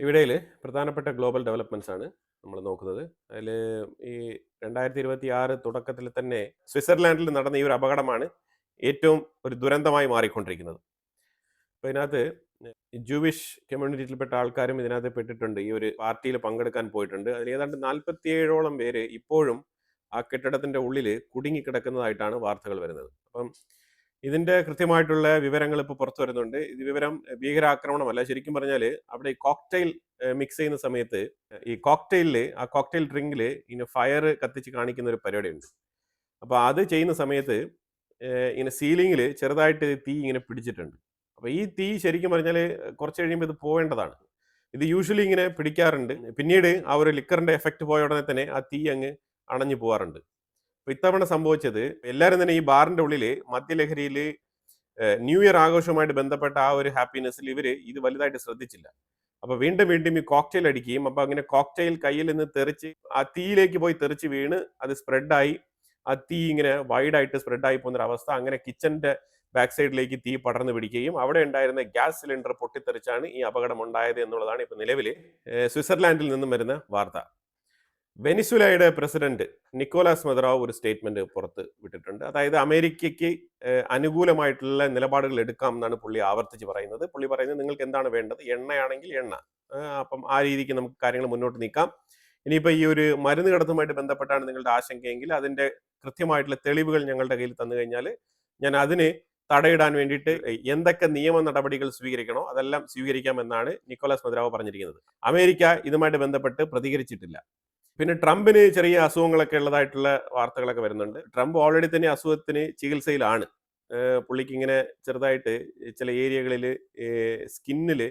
ഇവിടയിൽ പ്രധാനപ്പെട്ട global developments ആണ് നമ്മൾ നോക്കുന്നത്. അതിൽ ഈ 2026 തുടക്കത്തിൽ തന്നെ സ്വിറ്റ്സർലാൻഡിൽ നടന്ന ഈ ഒരു അപകടമാണ് ഏറ്റവും ഒരു ദുരന്തമായി മാറിക്കൊണ്ടിരിക്കുന്നത്. അപ്പോൾ ഇതിനകത്ത് ജൂവിഷ് കമ്മ്യൂണിറ്റിയിൽപ്പെട്ട ആൾക്കാരും ഇതിനകത്ത് പെട്ടിട്ടുണ്ട്. ഈ ഒരു പാർട്ടിയിൽ പങ്കെടുക്കാൻ പോയിട്ടുണ്ട്. അതിൽ ഏതാണ്ട് 47ഓളം പേര് ഇപ്പോഴും ആ കെട്ടിടത്തിന്റെ ഉള്ളിൽ കുടുങ്ങിക്കിടക്കുന്നതായിട്ടാണ് വാർത്തകൾ വരുന്നത്. അപ്പം ഇതിന്റെ കൃത്യമായിട്ടുള്ള വിവരങ്ങൾ ഇപ്പോൾ പുറത്തു വരുന്നുണ്ട്. ഇത് വിവരം ഭീകരാക്രമണമല്ല. ശരിക്കും പറഞ്ഞാൽ അവിടെ ഈ കോക്ടെയിൽ മിക്സ് ചെയ്യുന്ന സമയത്ത് ഈ ആ കോക്ടെയിൽ ഡ്രിങ്കിൽ ഇങ്ങനെ ഫയർ കത്തിച്ച് കാണിക്കുന്ന ഒരു പരിപാടിയുണ്ട്. അപ്പോൾ അത് ചെയ്യുന്ന സമയത്ത് ഇങ്ങനെ സീലിംഗിൽ ചെറുതായിട്ട് തീ ഇങ്ങനെ പിടിച്ചിട്ടുണ്ട്. അപ്പോൾ ഈ തീ ശരിക്കും പറഞ്ഞാൽ കുറച്ച് കഴിയുമ്പോൾ ഇത് പോവേണ്ടതാണ്. ഇത് യൂഷ്വലി ഇങ്ങനെ പിടിക്കാറുണ്ട്. പിന്നീട് ആ ഒരു ലിക്കറിന്റെ എഫക്റ്റ് പോയ ഉടനെ തന്നെ ആ തീ അങ്ങ് അണഞ്ഞു പോകാറുണ്ട്. അപ്പോൾ ഇത്തവണ സംഭവിച്ചത് എല്ലാവരും തന്നെ ഈ ബാറിന്റെ ഉള്ളിൽ മദ്യലഹരിയിൽ ന്യൂ ഇയർ ആഘോഷവുമായിട്ട് ബന്ധപ്പെട്ട ആ ഒരു ഹാപ്പിനെസ്സിൽ ഇവർ ഇത് വലുതായിട്ട് ശ്രദ്ധിച്ചില്ല. അപ്പോൾ വീണ്ടും വീണ്ടും ഈ കോക്ടെയിൽ അടിക്കുകയും അപ്പോൾ അങ്ങനെ കോക്ടെയിൽ കയ്യിൽ നിന്ന് തെറിച്ച് ആ തീയിലേക്ക് പോയി തെറിച്ച് വീണ് അത് സ്പ്രെഡായി ആ തീ ഇങ്ങനെ വൈഡായിട്ട് സ്പ്രെഡായി പോകുന്നൊരു അവസ്ഥ. അങ്ങനെ കിച്ചന്റെ ബാക്ക് സൈഡിലേക്ക് തീ പടർന്നു പിടിക്കുകയും അവിടെ ഉണ്ടായിരുന്ന ഗ്യാസ് സിലിണ്ടർ പൊട്ടിത്തെറിച്ചാണ് ഈ അപകടം ഉണ്ടായത് എന്നുള്ളതാണ് ഇപ്പോൾ നിലവിൽ സ്വിറ്റ്സർലാൻഡിൽ നിന്നും വരുന്ന വാർത്ത. വെനിസുലയുടെ പ്രസിഡന്റ് നിക്കോളാസ് മദുറാവോ ഒരു സ്റ്റേറ്റ്മെന്റ് പുറത്ത് വിട്ടിട്ടുണ്ട്. അതായത് അമേരിക്കയ്ക്ക് അനുകൂലമായിട്ടുള്ള നിലപാടുകൾ എടുക്കാം എന്നാണ് പുള്ളി ആവർത്തിച്ച് പറയുന്നത്. പുള്ളി പറയുന്നത് നിങ്ങൾക്ക് എന്താണ് വേണ്ടത്, എണ്ണയാണെങ്കിൽ എണ്ണ, അപ്പം ആ രീതിക്ക് നമുക്ക് കാര്യങ്ങൾ മുന്നോട്ട് നീക്കാം. ഇനിയിപ്പോൾ ഈ ഒരു മരുന്ന് കടത്തുമായിട്ട് ബന്ധപ്പെട്ടാണ് നിങ്ങളുടെ ആശങ്കയെങ്കിൽ അതിന്റെ കൃത്യമായിട്ടുള്ള തെളിവുകൾ ഞങ്ങളുടെ കയ്യിൽ തന്നു കഴിഞ്ഞാൽ ഞാൻ അതിന് തടയിടാൻ വേണ്ടിയിട്ട് എന്തൊക്കെ നിയമ നടപടികൾ സ്വീകരിക്കണോ അതെല്ലാം സ്വീകരിക്കാമെന്നാണ് നിക്കോളാസ് മദുറാവോ പറഞ്ഞിരിക്കുന്നത്. അമേരിക്ക ഇതുമായിട്ട് ബന്ധപ്പെട്ട് പ്രതികരിച്ചിട്ടില്ല. പിന്നെ ട്രംപിന് ചെറിയ അസുഖങ്ങളൊക്കെ ഉള്ളതായിട്ടുള്ള വാർത്തകളൊക്കെ വരുന്നുണ്ട്. ട്രംപ് ഓൾറെഡി തന്നെ അസുഖത്തിന് ചികിത്സയിൽ. പുള്ളിക്ക് ഇങ്ങനെ ചെറുതായിട്ട് ചില ഏരിയകളിൽ സ്കിന്നിൽ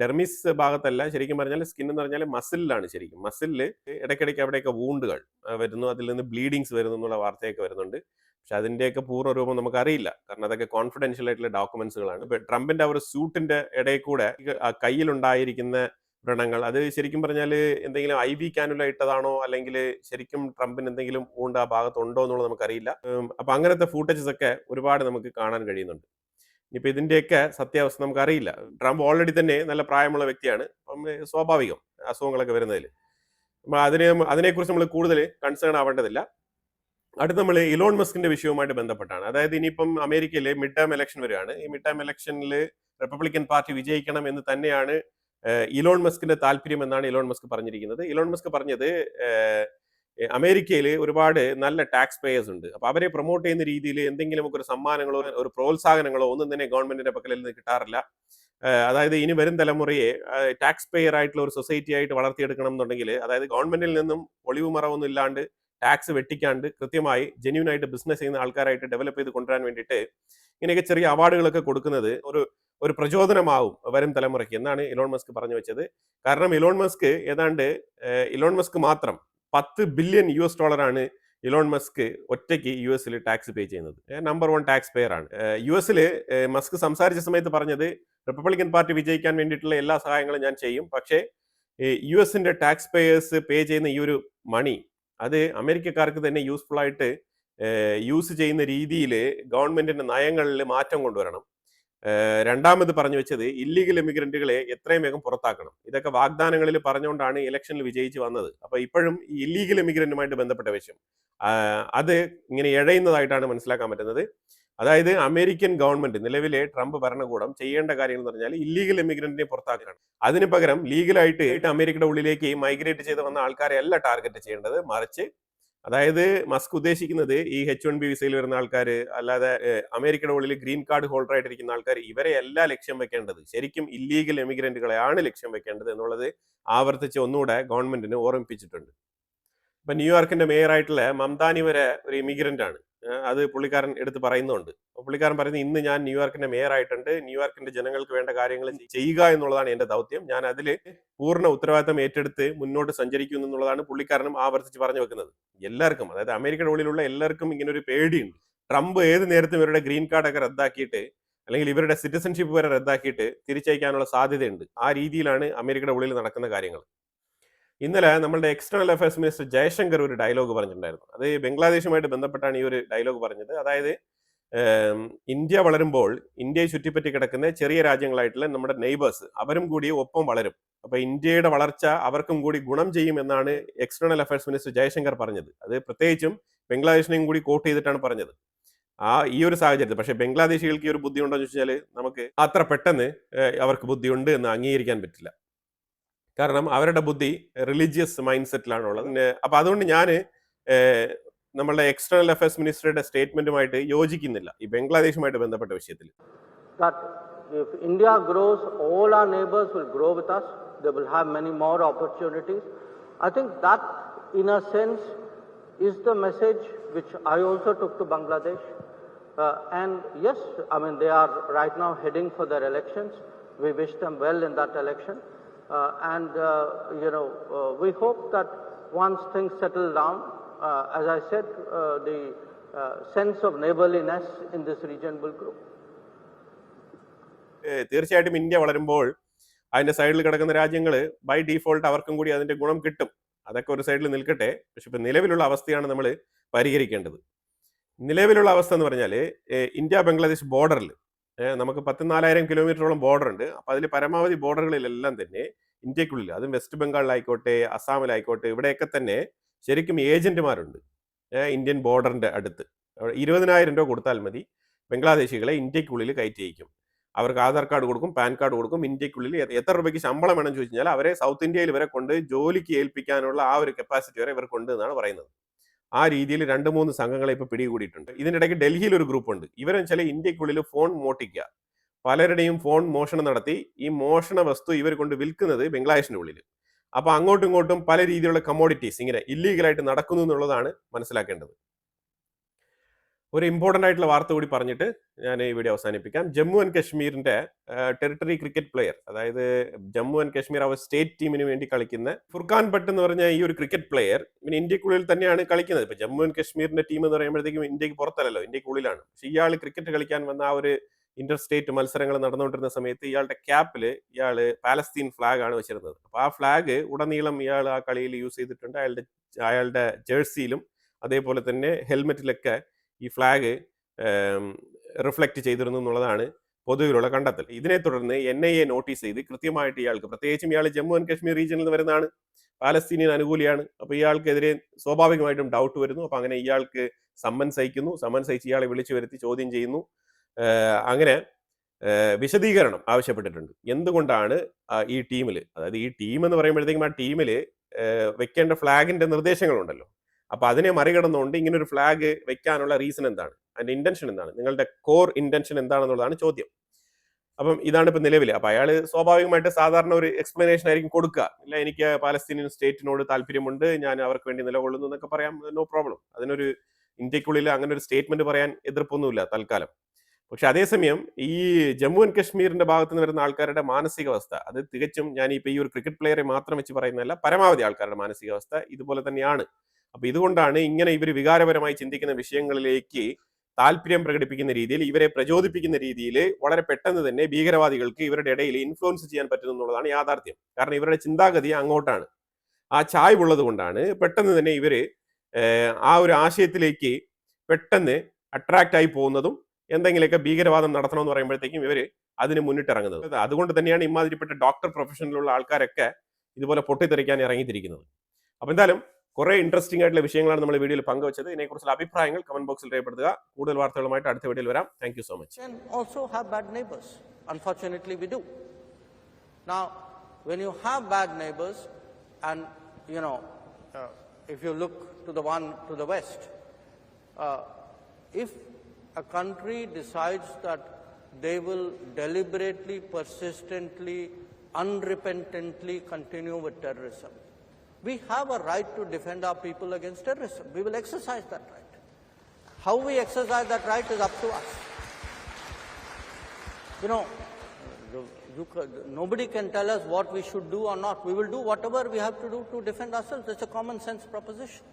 ഡെർമിസ് ഭാഗത്തല്ല, ശരിക്കും പറഞ്ഞാൽ സ്കിൻ എന്ന് പറഞ്ഞാൽ മസിലിലാണ്. ശരിക്കും മസിലിൽ ഇടയ്ക്കിടയ്ക്ക് അവിടെയൊക്കെ വൂണ്ടുകൾ വരുന്നു, അതിൽ നിന്ന് ബ്ലീഡിങ്സ് വരുന്നു എന്നുള്ള വാർത്തയൊക്കെ വരുന്നുണ്ട്. പക്ഷെ അതിന്റെയൊക്കെ പൂർണ്ണ രൂപം നമുക്കറിയില്ല, കാരണം അതൊക്കെ കോൺഫിഡൻഷ്യൽ ആയിട്ടുള്ള ഡോക്യുമെന്റ്സുകളാണ്. ഇപ്പൊ ട്രംപിന്റെ ആ ഒരു സ്യൂട്ടിന്റെ ഇടയിൽ കൂടെ ആ കയ്യിലുണ്ടായിരിക്കുന്ന വ്രണങ്ങൾ അത് ശരിക്കും പറഞ്ഞാൽ എന്തെങ്കിലും IV കാനുല ഇട്ടതാണോ അല്ലെങ്കിൽ ശരിക്കും ട്രംപിന് എന്തെങ്കിലും ഊണ്ട് ആ ഭാഗത്തുണ്ടോ എന്നുള്ളത് നമുക്കറിയില്ല. അപ്പൊ അങ്ങനത്തെ ഫൂട്ടേജസ് ഒക്കെ ഒരുപാട് നമുക്ക് കാണാൻ കഴിയുന്നുണ്ട്. ഇനിയിപ്പോൾ ഇതിന്റെയൊക്കെ സത്യാവസ്ഥ നമുക്കറിയില്ല. ട്രംപ് ഓൾറെഡി തന്നെ നല്ല പ്രായമുള്ള വ്യക്തിയാണ്. അപ്പം സ്വാഭാവികം അസുഖങ്ങളൊക്കെ വരുന്നതിൽ. അപ്പം അതിനെക്കുറിച്ച് നമ്മൾ കൂടുതൽ കൺസേൺ ആവേണ്ടതില്ല. അടുത്ത് നമ്മൾ ഇലോൺ മസ്കിന്റെ വിഷയവുമായിട്ട് ബന്ധപ്പെട്ടാണ്. അതായത് ഇനിയിപ്പം അമേരിക്കയിൽ മിഡ് ടേം ഇലക്ഷൻ വരികയാണ്. ഈ മിഡ് ടേം ഇലക്ഷനിൽ റിപ്പബ്ലിക്കൻ പാർട്ടി വിജയിക്കണം എന്ന് തന്നെയാണ് ഇലോൺ മസ്കിന്റെ താല്പര്യം എന്നാണ് ഇലോൺ മസ്ക് പറഞ്ഞിരിക്കുന്നത്. ഇലോൺ മസ്ക് പറഞ്ഞത് അമേരിക്കയിൽ ഒരുപാട് നല്ല ടാക്സ് പേയേഴ്സ് ഉണ്ട്. അപ്പൊ അവരെ പ്രൊമോട്ട് ചെയ്യുന്ന രീതിയിൽ എന്തെങ്കിലും ഒരു സമ്മാനങ്ങളോ ഒരു പ്രോത്സാഹനങ്ങളോ ഒന്നും തന്നെ ഗവൺമെന്റിന്റെ പക്കലിൽ നിന്ന് കിട്ടാറില്ല. അതായത് ഇനി വരും തലമുറയെ ടാക്സ് പേയർ ആയിട്ടുള്ള ഒരു സൊസൈറ്റി ആയിട്ട് വളർത്തിയെടുക്കണം എന്നുണ്ടെങ്കിൽ, അതായത് ഗവൺമെന്റിൽ നിന്നും ഒളിവ് മറവൊന്നും ഇല്ലാണ്ട് ടാക്സ് വെട്ടിക്കാണ്ട് കൃത്യമായി ജെന്യൂൻ ആയിട്ട് ബിസിനസ് ചെയ്യുന്ന ആൾക്കാരായിട്ട് ഡെവലപ്പ് ചെയ്ത് കൊണ്ടുവരാൻ വേണ്ടിയിട്ട് ഇങ്ങനെയൊക്കെ ചെറിയ അവാർഡുകളൊക്കെ കൊടുക്കുന്നത് ഒരു പ്രചോദനമാവും വരും തലമുറയ്ക്ക് എന്നാണ് ഇലോൺ മസ്ക് പറഞ്ഞു വെച്ചത്. കാരണം ഇലോൺ മസ്ക് മാത്രം $10 ബില്യൺ ആണ് ഇലോൺ മസ്ക് ഒറ്റയ്ക്ക് US ടാക്സ് പേ ചെയ്യുന്നത്. നമ്പർ 1 ടാക്സ് പേയർ ആണ്. US മസ്ക് സംസാരിച്ച സമയത്ത് പറഞ്ഞത് റിപ്പബ്ലിക്കൻ പാർട്ടി വിജയിക്കാൻ വേണ്ടിയിട്ടുള്ള എല്ലാ സഹായങ്ങളും ഞാൻ ചെയ്യും, പക്ഷേ US ടാക്സ് പേയേഴ്സ് പേ ചെയ്യുന്ന ഈ ഒരു മണി അത് അമേരിക്കക്കാർക്ക് തന്നെ യൂസ്ഫുൾ ആയിട്ട് യൂസ് ചെയ്യുന്ന രീതിയിൽ ഗവൺമെന്റിന്റെ നയങ്ങളിൽ മാറ്റം കൊണ്ടുവരണം. രണ്ടാമത് പറഞ്ഞു വെച്ചത് ഇല്ലീഗൽ എമിഗ്രന്റുകളെ എത്രയും വേഗം പുറത്താക്കണം. ഇതൊക്കെ വാഗ്ദാനങ്ങളിൽ പറഞ്ഞുകൊണ്ടാണ് ഇലക്ഷനിൽ വിജയിച്ച് വന്നത്. അപ്പൊ ഇപ്പോഴും ഈ ഇല്ലീഗൽ എമിഗ്രന്റുമായിട്ട് ബന്ധപ്പെട്ട വിഷയം അത് ഇങ്ങനെ ഇഴയുന്നതായിട്ടാണ് മനസ്സിലാക്കാൻ പറ്റുന്നത്. അതായത് അമേരിക്കൻ ഗവൺമെന്റ്, നിലവിലെ ട്രംപ് ഭരണകൂടം ചെയ്യേണ്ട കാര്യങ്ങൾ എന്ന് പറഞ്ഞാൽ ഇല്ലീഗൽ എമിഗ്രന്റിനെ പുറത്താക്കണം. അതിന് പകരം ലീഗലായിട്ട് അമേരിക്കയുടെ ഉള്ളിലേക്ക് മൈഗ്രേറ്റ് ചെയ്ത് വന്ന ആൾക്കാരെ അല്ല ടാർഗറ്റ് ചെയ്യേണ്ടത്, മറിച്ച് അതായത് മസ്ക് ഉദ്ദേശിക്കുന്നത് ഈ H1B വിസയിൽ വരുന്ന ആൾക്കാർ, അല്ലാതെ അമേരിക്കയുടെ ഉള്ളിൽ ഗ്രീൻ കാർഡ് ഹോൾഡർ ആയിട്ടിരിക്കുന്ന ആൾക്കാർ, ഇവരെ അല്ല ലക്ഷ്യം വെക്കേണ്ടത്, ശരിക്കും ഇല്ലീഗൽ എമിഗ്രന്റുകളെയാണ് ലക്ഷ്യം വെക്കേണ്ടത് എന്നുള്ളത് ആവർത്തിച്ച് ഒന്നുകൂടെ ഗവൺമെന്റിന് ഓർമ്മിപ്പിച്ചിട്ടുണ്ട്. ഇപ്പൊ ന്യൂയോർക്കിന്റെ മേയർ ആയിട്ടുള്ള മംതാനി വരെ ഒരു ഇമിഗ്രന്റ് ആണ്. അത് പുള്ളിക്കാരൻ എടുത്ത് പറയുന്നുണ്ട്. പുള്ളിക്കാരൻ പറയുന്നത് ഇന്ന് ഞാൻ ന്യൂയോർക്കിന്റെ മേയർ ആയിട്ടുണ്ട്, ന്യൂയോർക്കിന്റെ ജനങ്ങൾക്ക് വേണ്ട കാര്യങ്ങൾ ചെയ്യുക എന്നുള്ളതാണ് എന്റെ ദൗത്യം, ഞാൻ അതിൽ പൂർണ്ണ ഉത്തരവാദിത്തം ഏറ്റെടുത്ത് മുന്നോട്ട് സഞ്ചരിക്കുന്നു എന്നുള്ളതാണ് പുള്ളിക്കാരനും ആവർത്തിച്ച് പറഞ്ഞു വെക്കുന്നത്. എല്ലാവർക്കും, അതായത് അമേരിക്കയുടെ ഉള്ളിലുള്ള എല്ലാവർക്കും ഇങ്ങനെ ഒരു പേടിയുണ്ട്. ട്രംപ് ഏത് നേരത്തും ഇവരുടെ ഗ്രീൻ കാർഡ് ഒക്കെ റദ്ദാക്കിയിട്ട് അല്ലെങ്കിൽ ഇവരുടെ സിറ്റിസൺഷിപ്പ് വരെ റദ്ദാക്കിയിട്ട് തിരിച്ചയക്കാനുള്ള സാധ്യതയുണ്ട്. ആ രീതിയിലാണ് അമേരിക്കയുടെ ഉള്ളിൽ നടക്കുന്ന കാര്യങ്ങൾ. ഇന്നലെ നമ്മളുടെ എക്സ്റ്റേണൽ അഫയേഴ്സ് മിനിസ്റ്റർ ജയശങ്കർ ഒരു ഡയലോഗ് പറഞ്ഞിട്ടുണ്ടായിരുന്നു. അത് ബംഗ്ലാദേശുമായിട്ട് ബന്ധപ്പെട്ടാണ് ഈ ഒരു ഡയലോഗ് പറഞ്ഞത്. അതായത് ഇന്ത്യ വളരുമ്പോൾ ഇന്ത്യയെ ചുറ്റിപ്പറ്റി കിടക്കുന്ന ചെറിയ രാജ്യങ്ങളായിട്ടുള്ള നമ്മുടെ നെയ്ബേഴ്സ് അവരും കൂടി ഒപ്പം വളരും. അപ്പൊ ഇന്ത്യയുടെ വളർച്ച അവർക്കും കൂടി ഗുണം ചെയ്യും എന്നാണ് എക്സ്റ്റേണൽ അഫയേഴ്സ് മിനിസ്റ്റർ ജയശങ്കർ പറഞ്ഞത്. അത് പ്രത്യേകിച്ചും ബംഗ്ലാദേശിനെയും കൂടി കോട്ട് ചെയ്തിട്ടാണ് പറഞ്ഞത്. ഈ ഒരു സാഹചര്യത്തിൽ പക്ഷേ ബംഗ്ലാദേശികൾക്ക് ഈ ഒരു ബുദ്ധി ഉണ്ടോ എന്ന് ചോദിച്ചാൽ നമുക്ക് അത്ര പെട്ടെന്ന് അവർക്ക് ബുദ്ധിയുണ്ട് എന്ന് അംഗീകരിക്കാൻ പറ്റില്ല. കാരണം അവരുടെ ബുദ്ധി റിലീജിയസ് മൈൻഡ് സെറ്റിലാണ് ഉള്ളത്. അപ്പൊ അതുകൊണ്ട് ഞാൻ നമ്മളുടെ എക്സ്റ്റേണൽ അഫയേഴ്സ് മിനിസ്റ്ററുടെ സ്റ്റേറ്റ്മെന്റുമായിട്ട് യോജിക്കുന്നില്ല ഈ ബംഗ്ലാദേശുമായിട്ട് ബന്ധപ്പെട്ട വിഷയത്തിൽ. If India grows, all our neighbors will grow with us. They will have many more opportunities. I think that, in a sense, is the message which I also took to Bangladesh. And yes, I mean, they are right now heading for their elections. We wish them well in that election. We hope that once things settle down, as I said, the sense of neighborliness in this region will grow. തീർച്ചയായിട്ടും India വളരുമ്പോൾ അതിന്റെ സൈഡിൽ കിടക്കുന്ന രാജ്യങ്ങൾ by default അവർക്കും കൂടി അതിന്റെ ഗുണം കിട്ടും. അതൊക്കെ ഒരു സൈഡിൽ നിൽക്കട്ടെ. പക്ഷെ ഇപ്പൊ നിലവിലുള്ള അവസ്ഥയാണ് നമ്മൾ പരിഹരിക്കേണ്ടത്. നിലവിലുള്ള അവസ്ഥ എന്ന് പറഞ്ഞാൽ ഇന്ത്യ ബംഗ്ലാദേശ് ബോർഡറിൽ നമുക്ക് 14,000 കിലോമീറ്ററോളം ബോർഡർ ഉണ്ട്. അപ്പൊ അതിൽ പരമാവധി ബോർഡറുകളിലെല്ലാം തന്നെ ഇന്ത്യക്കുള്ളിൽ, അതും വെസ്റ്റ് ബംഗാളിലായിക്കോട്ടെ അസാമിലായിക്കോട്ടെ, ഇവിടെയൊക്കെ തന്നെ ശരിക്കും ഏജന്റുമാരുണ്ട് ഇന്ത്യൻ ബോർഡറിന്റെ അടുത്ത്. 20,000 രൂപ കൊടുത്താൽ മതി ബംഗ്ലാദേശികളെ ഇന്ത്യക്കുള്ളിൽ കയറ്റി അയക്കും. അവർക്ക് ആധാർ കാർഡ് കൊടുക്കും, പാൻ കാർഡ് കൊടുക്കും. ഇന്ത്യക്കുള്ളിൽ എത്ര രൂപയ്ക്ക് ശമ്പളം വേണം ചോദിച്ചു കഴിഞ്ഞാൽ അവരെ സൗത്ത് ഇന്ത്യയിൽ വരെ കൊണ്ട് ജോലിക്ക് ഏൽപ്പിക്കാനുള്ള ആ ഒരു കപ്പാസിറ്റി വരെ ഇവർക്കുണ്ട് എന്നാണ് പറയുന്നത്. ആ രീതിയിൽ 2-3 സംഘങ്ങളെ ഇപ്പൊ പിടികൂടിയിട്ടുണ്ട്. ഇതിനിടയ്ക്ക് ഡൽഹിയിൽ ഒരു ഗ്രൂപ്പ് ഉണ്ട്. ഇവരെന്ന് വെച്ചാൽ ഇന്ത്യക്കുള്ളിൽ ഫോൺ മോഷ്ടിക്കുക, പലരുടെയും ഫോൺ മോഷണം നടത്തി ഈ മോഷണ വസ്തു ഇവർ കൊണ്ട് വിൽക്കുന്നത് ബംഗ്ലാദേശിന്റെ ഉള്ളിൽ. അപ്പൊ അങ്ങോട്ടും ഇങ്ങോട്ടും പല രീതിയിലുള്ള കമ്മോഡിറ്റീസ് ഇങ്ങനെ ഇല്ലീഗലായിട്ട് നടക്കുന്നു എന്നുള്ളതാണ് മനസ്സിലാക്കേണ്ടത്. ഒരു ഇമ്പോർട്ടൻ്റ് ആയിട്ടുള്ള വാർത്ത കൂടി പറഞ്ഞിട്ട് ഞാൻ ഈ വീഡിയോ അവസാനിപ്പിക്കാം. ജമ്മു ആൻഡ് കശ്മീരിന്റെ ടെറിട്ടറി ക്രിക്കറ്റ് പ്ലെയർ, അതായത് ജമ്മു ആൻഡ് കശ്മീർ അവർ സ്റ്റേറ്റ് ടീമിന് വേണ്ടി കളിക്കുന്ന ഫുർഖാൻ ഭട്ട് എന്ന് പറഞ്ഞ ഈ ഒരു ക്രിക്കറ്റ് പ്ലെയർ ഇവന് ഇന്ത്യക്കുള്ളിൽ തന്നെയാണ് കളിക്കുന്നത്. ഇപ്പൊ ജമ്മു ആൻഡ് കശ്മീരിന്റെ ടീം എന്ന് പറയുമ്പോഴത്തേക്കും ഇന്ത്യക്ക് പുറത്തല്ലല്ലോ, ഇന്ത്യക്കുള്ളിലാണ്. പക്ഷെ ഇയാൾ ക്രിക്കറ്റ് കളിക്കാൻ വന്ന ആ ഒരു ഇന്റർ സ്റ്റേറ്റ് മത്സരങ്ങൾ നടന്നുകൊണ്ടിരുന്ന സമയത്ത് ഇയാളുടെ ക്യാപ്പിൽ ഇയാൾ പാലസ്തീൻ ഫ്ലാഗ് ആണ് വെച്ചിരുന്നത്. അപ്പൊ ആ ഫ്ലാഗ് ഉടനീളം ഇയാൾ ആ കളിയിൽ യൂസ് ചെയ്തിട്ടുണ്ട്. അയാളുടെ ജേഴ്സിയിലും അതേപോലെ തന്നെ ഹെൽമെറ്റിലൊക്കെ ഈ ഫ്ലാഗ് റിഫ്ലക്റ്റ് ചെയ്തിരുന്നു എന്നുള്ളതാണ് പൊതുവിലുള്ള കണ്ടെത്തൽ. ഇതിനെ തുടർന്ന് NIA നോട്ടീസ് ചെയ്ത് കൃത്യമായിട്ട് ഇയാൾക്ക്, പ്രത്യേകിച്ചും ഇയാൾ ജമ്മു ആൻഡ് കശ്മീർ റീജിയനിൽ നിന്ന് വരുന്നതാണ്, പാലസ്തീനിയൻ അനുകൂലിയാണ്. അപ്പൊ ഇയാൾക്കെതിരെ സ്വാഭാവികമായിട്ടും ഡൗട്ട് വരുന്നു. അപ്പൊ അങ്ങനെ ഇയാൾക്ക് സമ്മൻസ് അയക്കുന്നു. സമ്മൻസ് അയച്ച് ഇയാളെ വിളിച്ചു വരുത്തി ചോദ്യം ചെയ്യുന്നു. അങ്ങനെ വിശദീകരണം ആവശ്യപ്പെട്ടിട്ടുണ്ട്. എന്തുകൊണ്ടാണ് ഈ ടീമിൽ, അതായത് ഈ ടീം എന്ന് പറയുമ്പോഴത്തേക്കും ആ ടീമിൽ വെക്കേണ്ട ഫ്ലാഗിന്റെ നിർദ്ദേശങ്ങളുണ്ടല്ലോ, അപ്പൊ അതിനെ മറികടന്നുകൊണ്ട് ഇങ്ങനെ ഒരു ഫ്ലാഗ് വെക്കാനുള്ള റീസൺ എന്താണ്, അതിന്റെ ഇന്റൻഷൻ എന്താണ്, നിങ്ങളുടെ കോർ ഇന്റൻഷൻ എന്താണെന്നുള്ളതാണ് ചോദ്യം. അപ്പം ഇതാണ് ഇപ്പൊ നിലവിൽ. അപ്പൊ അയാൾ സ്വാഭാവികമായിട്ട് സാധാരണ ഒരു എക്സ്പ്ലനേഷൻ ആയിരിക്കും കൊടുക്കുക. ഇല്ല, എനിക്ക് പാലസ്തീനിയൻ സ്റ്റേറ്റിനോട് താല്പര്യമുണ്ട്, ഞാൻ അവർക്ക് വേണ്ടി നിലകൊള്ളുന്നു എന്നൊക്കെ പറയാം, നോ പ്രോബ്ലം. അതിനൊരു ഇന്ത്യക്കുള്ളിൽ അങ്ങനെ ഒരു സ്റ്റേറ്റ്മെന്റ് പറയാൻ എതിർപ്പൊന്നുമില്ല തൽക്കാലം. പക്ഷെ അതേസമയം ഈ ജമ്മു ആൻഡ് കശ്മീരിന്റെ ഭാഗത്ത് നിന്ന് വരുന്ന ആൾക്കാരുടെ മാനസികാവസ്ഥ, അത് തികച്ചും ഞാൻ ഇപ്പൊ ഈ ഒരു ക്രിക്കറ്റ് പ്ലെയറെ മാത്രം വെച്ച് പറയുന്നതല്ല, പരമാവധി ആൾക്കാരുടെ മാനസികാവസ്ഥ ഇതുപോലെ തന്നെയാണ്. അപ്പൊ ഇതുകൊണ്ടാണ് ഇങ്ങനെ ഇവർ വികാരപരമായി ചിന്തിക്കുന്ന വിഷയങ്ങളിലേക്ക് താല്പര്യം പ്രകടിപ്പിക്കുന്ന രീതിയിൽ, ഇവരെ പ്രചോദിപ്പിക്കുന്ന രീതിയിൽ വളരെ പെട്ടെന്ന് തന്നെ ഭീകരവാദികൾക്ക് ഇവരുടെ ഇടയിൽ ഇൻഫ്ലുവൻസ് ചെയ്യാൻ പറ്റുന്നു എന്നുള്ളതാണ് യാഥാർത്ഥ്യം. കാരണം ഇവരുടെ ചിന്താഗതി അങ്ങോട്ടാണ്, ആ ചായ്വുള്ളത് കൊണ്ടാണ് പെട്ടെന്ന് തന്നെ ഇവര് ആ ഒരു ആശയത്തിലേക്ക് പെട്ടെന്ന് അട്രാക്റ്റ് ആയി പോകുന്നതും എന്തെങ്കിലുമൊക്കെ ഭീകരവാദം നടത്തണമെന്ന് പറയുമ്പോഴത്തേക്കും ഇവര് അതിന് മുന്നിട്ടിറങ്ങുന്നത്. അതുകൊണ്ട് തന്നെയാണ് ഇമാതിരിപ്പെട്ട ഡോക്ടർ പ്രൊഫഷനിലുള്ള ആൾക്കാരൊക്കെ ഇതുപോലെ പൊട്ടിത്തെറിക്കാൻ ഇറങ്ങിത്തിരിക്കുന്നത്. അപ്പൊ എന്തായാലും കുറെ ഇൻട്രസ്റ്റിംഗ് ആയിട്ടുള്ള വിഷയങ്ങളാണ് നമ്മൾ വീഡിയോയിൽ പങ്കുവച്ചത്. ഇതിനെക്കുറിച്ചുള്ള അഭിപ്രായങ്ങൾ കമന്റ് ബോക്സിൽ രേഖപ്പെടുത്തുക. കൂടുതൽ വാർത്തകളുമായിട്ട് അടുത്ത വീഡിയോയിൽ വരാം. Thank you so much. Also have bad neighbors. Unfortunately, we do. Now, when you have bad neighbors, and if you look to the one to the west, if a country decides that they will deliberately, persistently, unrepentantly continue with terrorism, we have a right to defend our people against terrorism. We will exercise that right. How we exercise that right is up to us. Nobody can tell us what we should do or not. We will do whatever we have to do to defend ourselves. It's a common sense proposition.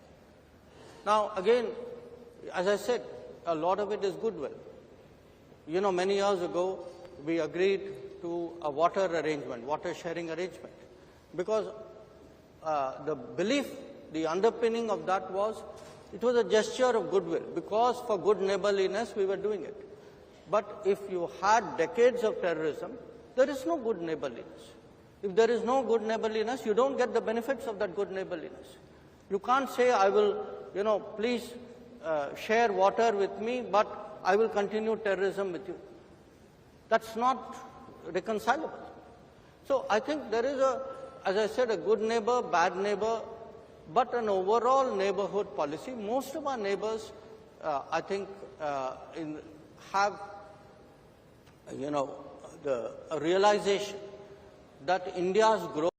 Now, again, as I said, a lot of it is goodwill. Many years ago, we agreed to a water sharing arrangement, because the belief, the underpinning of that was It was a gesture of goodwill because for good neighborliness we were doing it. But if you had decades of terrorism, there is no good neighborliness. If there is no good neighborliness, you don't get the benefits of that good neighborliness. You can't say, I will, please share water with me, but I will continue terrorism with you. That's not reconcilable. So I think there is as I said, a good neighbor, bad neighbor, but an overall neighborhood policy. Most of our neighbors, I think, have, the realization that India's growth